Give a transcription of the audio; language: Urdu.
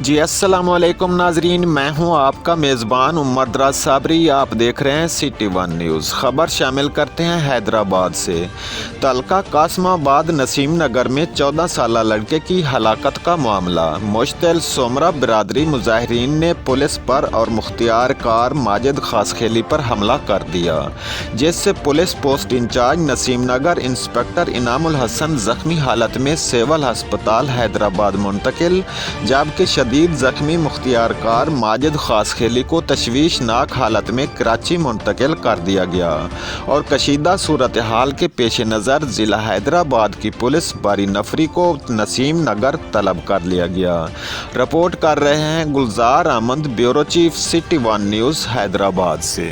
جی السلام علیکم ناظرین، میں ہوں آپ کا میزبان عمر دراز صابری۔ آپ دیکھ رہے ہیں سٹی ون نیوز۔ خبر شامل کرتے ہیں حیدرآباد سے۔ تعلقہ قاسم آباد نسیم نگر میں 14 سالہ لڑکے کی ہلاکت کا معاملہ۔ مشتعل سومرہ برادری مظاہرین نے پولیس پر اور مختار کار ماجد خاصخیلی پر حملہ کر دیا، جس سے پولیس پوسٹ انچارج نسیم نگر انسپکٹر انعام الحسن زخمی حالت میں سول ہسپتال حیدرآباد منتقل، جبکہ شدید زخمی مختار کار ماجد خاصخیلی کو تشویشناک حالت میں کراچی منتقل کر دیا گیا، اور کشیدہ صورتحال کے پیش نظر ضلع حیدرآباد کی پولیس باری نفری کو نسیم نگر طلب کر لیا گیا۔ رپورٹ کر رہے ہیں Gulzar Ahmed, bureau chief, city one news, Hyderabad سے۔